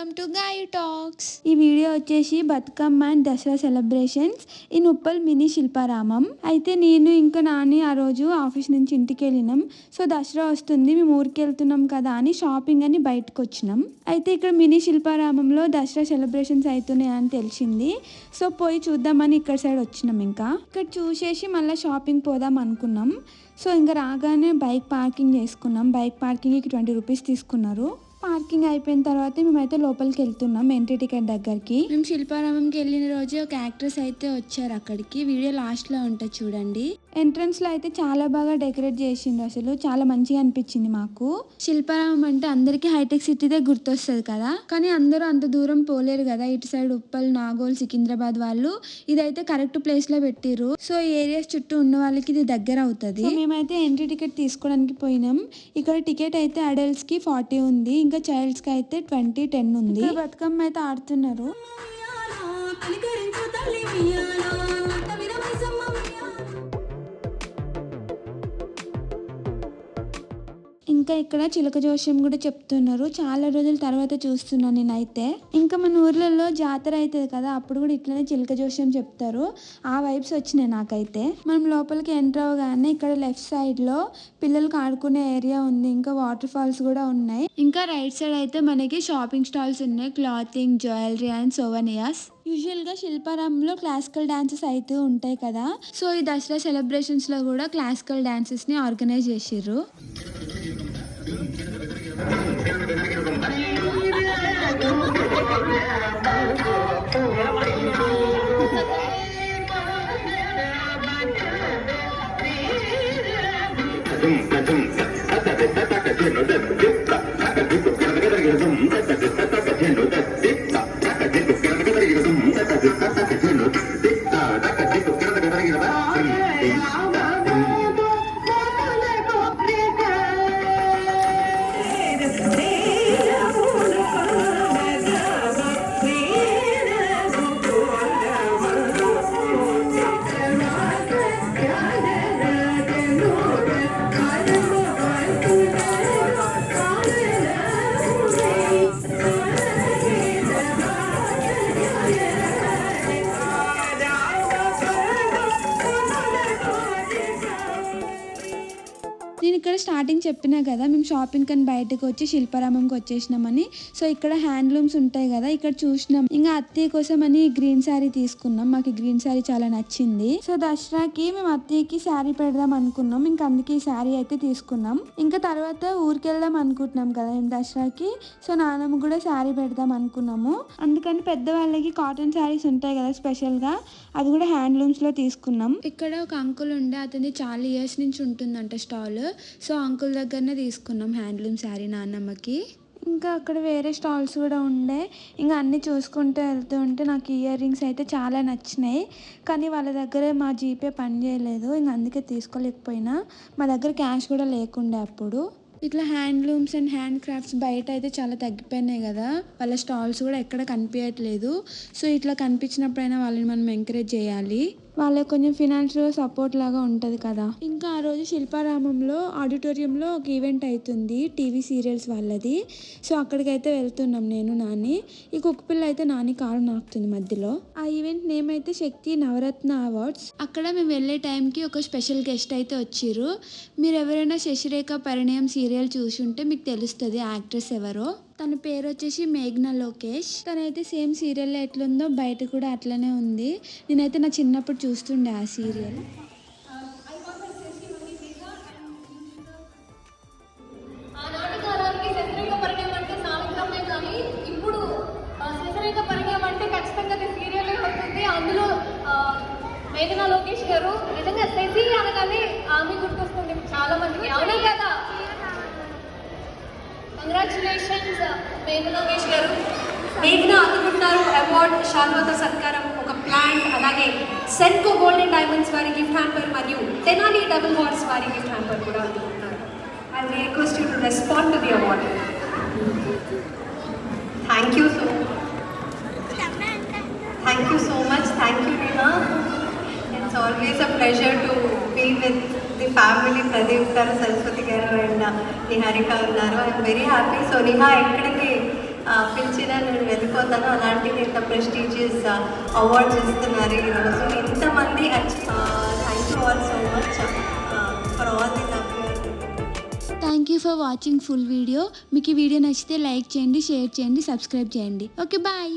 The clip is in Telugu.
Welcome to Gayu talks. ఈ వీడియో వచ్చేసి Bathukamma and Dasara celebrations in Uppal mini Shilparamam. అయితే నేను ఇంకా నాని ఆ రోజు ఆఫీస్ నుంచి ఇంటికి వెళ్ళినాం. సో దసరా వస్తుంది, మేము ఊరికి వెళ్తున్నాం కదా అని షాపింగ్ అని బయటకు వచ్చినాం. అయితే ఇక్కడ మినీ శిల్పారామంలో దసరా సెలబ్రేషన్స్ అవుతున్నాయి అని తెలిసింది. సో పోయి చూద్దామని ఇక్కడ సైడ్ వచ్చినాం. ఇంకా ఇక్కడ చూసేసి మళ్ళీ షాపింగ్ పోదాం అనుకున్నాం. సో ఇంకా రాగానే బైక్ పార్కింగ్ చేసుకున్నాం. బైక్ పార్కింగ్కి 20 రూపీస్ తీసుకున్నారు. పార్కింగ్ అయిపోయిన తర్వాత మేమైతే లోపలికి వెళ్తున్నాం ఎంట్రీ టికెట్ దగ్గరికి. మేము శిల్పారామంకి వెళ్ళిన రోజే ఒక యాక్ట్రెస్ అయితే వచ్చారు అక్కడికి. వీడియో లాస్ట్ లో ఉంటుంది చూడండి. ఎంట్రన్స్ లో అయితే చాలా బాగా డెకరేట్ చేసిండ్రు, అసలు చాలా మంచిగా అనిపించింది మాకు. శిల్పారామం అంటే అందరికి హైటెక్ సిటీదే గుర్తొస్తుంది కదా, కానీ అందరూ అంత దూరం పోలేరు కదా. ఇటు సైడ్ ఉప్పల్, నాగోల్, సికింద్రాబాద్ వాళ్ళు ఇదైతే కరెక్ట్ ప్లేస్ లో పెట్టిర్రు. సో ఏరియాస్ చుట్టూ ఉన్న వాళ్ళకి ఇది దగ్గర అవుతుంది. మేమైతే ఎంట్రీ టికెట్ తీసుకోవడానికి పోయినాం. ఇక్కడ టికెట్ అయితే అడల్ట్స్ కి 40 ఉంది, ఇంకా చైల్డ్స్ కి అయితే 20, 10 ఉంది. బతుకమ్మ అయితే ఆడుతున్నారు. ఇంకా ఇక్కడ చిలక జోష్యం కూడా చెప్తున్నారు. చాలా రోజుల తర్వాత చూస్తున్నాను నేనైతే. ఇంకా మన ఊర్లలో జాతర అవుతుంది కదా, అప్పుడు కూడా ఇట్లనే చిలక జోష్యం చెప్తారు. ఆ వైబ్స్ వచ్చినాయి నాకైతే. మనం లోపలికి ఎంటర్ అవగానే ఇక్కడ లెఫ్ట్ సైడ్ లో పిల్లలకి ఆడుకునే ఏరియా ఉంది, ఇంకా వాటర్ ఫాల్స్ కూడా ఉన్నాయి. ఇంకా రైట్ సైడ్ అయితే మనకి షాపింగ్ స్టాల్స్ ఉన్నాయి, క్లాతింగ్, జ్యువెలరీ అండ్ సోవనియాస్. యూజువల్ గా శిల్పారామంలో క్లాసికల్ డాన్సెస్ అయితే ఉంటాయి కదా. సో ఈ దసరా సెలబ్రేషన్స్ లో కూడా క్లాసికల్ డాన్సెస్ ని ఆర్గనైజ్ చేసిర్రు. నేను ఇక్కడ స్టార్టింగ్ చెప్పినా కదా, మేము షాపింగ్ కని బయటకు వచ్చి శిల్పారామంకి వచ్చేసినామని. సో ఇక్కడ హ్యాండ్లూమ్స్ ఉంటాయి కదా, ఇక్కడ చూసినాం. ఇంకా అత్తయ్య కోసం అని గ్రీన్ శారీ తీసుకున్నాం. మాకు గ్రీన్ శారీ చాలా నచ్చింది. సో దసరాకి మేము అత్తయ్యకి శారీ పెడదాం అనుకున్నాం, ఇంకా అందుకే ఈ శారీ అయితే తీసుకున్నాం. ఇంకా తర్వాత ఊరికి వెళ్దాం అనుకుంటున్నాం కదా మేము దసరాకి. సో నాన్నమ్మ కూడా శారీ పెడదాం అనుకున్నాము. అందుకని పెద్దవాళ్ళకి కాటన్ శారీస్ ఉంటాయి కదా స్పెషల్ గా, అది కూడా హ్యాండ్లూమ్స్ లో తీసుకున్నాం. ఇక్కడ ఒక అంకుల్ ఉండే, అతని చాలా ఇయర్స్ నుంచి ఉంటుందంట స్టాల్. సో అంకుల్ దగ్గరనే తీసుకున్నాం హ్యాండ్లూమ్ శారీ నాన్నమ్మకి. ఇంకా అక్కడ వేరే స్టాల్స్ కూడా ఉండే. ఇంకా అన్నీ చూసుకుంటూ వెళ్తూ ఉంటే నాకు ఇయర్ రింగ్స్ అయితే చాలా నచ్చినాయి, కానీ వాళ్ళ దగ్గర మా జీపే పని చేయలేదు. ఇంకా అందుకే తీసుకోలేకపోయినా. మా దగ్గర క్యాష్ కూడా లేకుండే అప్పుడు. ఇట్లా హ్యాండ్లూమ్స్ అండ్ హ్యాండ్ క్రాఫ్ట్స్ బయట అయితే చాలా తగ్గిపోయినాయి కదా, వాళ్ళ స్టాల్స్ కూడా ఎక్కడ కనిపించట్లేదు. సో ఇట్లా కనిపించినప్పుడైనా వాళ్ళని మనం ఎంకరేజ్ చేయాలి, వాళ్ళకి కొంచెం ఫినాన్షియల్ సపోర్ట్ లాగా ఉంటుంది కదా. ఇంకా ఆ రోజు శిల్పారామంలో ఆడిటోరియంలో ఒక ఈవెంట్ అవుతుంది, టీవీ సీరియల్స్ వాళ్ళది. సో అక్కడికైతే వెళ్తున్నాం నేను, నాని. ఈ కుక్కపిల్ల అయితే నాని కారు నాకుతుంది మధ్యలో. ఆ ఈవెంట్ నేమ్ అయితే శక్తి నవరత్న అవార్డ్స్. అక్కడ మేము వెళ్ళే టైంకి ఒక స్పెషల్ గెస్ట్ అయితే వచ్చిర్రు. మీరు ఎవరైనా శశిరేఖ పరిణయం సీరియల్ చూసి ఉంటే మీకు తెలుస్తుంది యాక్ట్రెస్ ఎవరో. తన పేరు వచ్చేసి మేఘ్నా లోకేష్. తనైతే సేమ్ సీరియల్లో ఎట్లుందో బయట కూడా అట్లనే ఉంది. నేనైతే నా చిన్నప్పుడు చూస్తుండే ఆ సీరియల్. అందులో మేఘనా లోకేష్ గారు నిజంగా శశి అనగానే ఆమె గుర్తొస్తుంది చాలా మందికి, అవునా కదా? కంగ్రాచులేషన్స్ మేఘనా లోకేష్ గారు. మేఘనా అందుకుంటున్నారు అవార్డ్, శాశ్వత సత్కారం, ఒక ప్లాంట్, అలాగే సెన్కో గోల్డెన్ డైమండ్స్ వారి గిఫ్ట్ హ్యాంపర్ మరియు తెనాలి డబుల్ హార్స్ వారి గిఫ్ట్ హ్యాంపర్ కూడా అందుకుంటున్నారు. I request you to respond to the award. Thank you so much. Thank you so much. Thank you, Neha. It's always a pleasure to be with the family, Pradeep garu, Saraswati garu and Niharika unnaru. I am very happy. So Neha ekkadiki పిలిచినా నేను వెళ్ళిపోతాను. అలాంటివి ఇంత ప్రెస్టీజియస్ అవార్డ్స్ ఇస్తున్నారు ఈరోజు. ఇంతమంది thank you all so much for all the love. Thank you for watching full video. మీకు ఈ వీడియో నచ్చితే లైక్ చేయండి, షేర్ చేయండి, సబ్స్క్రైబ్ చేయండి. Okay, bye.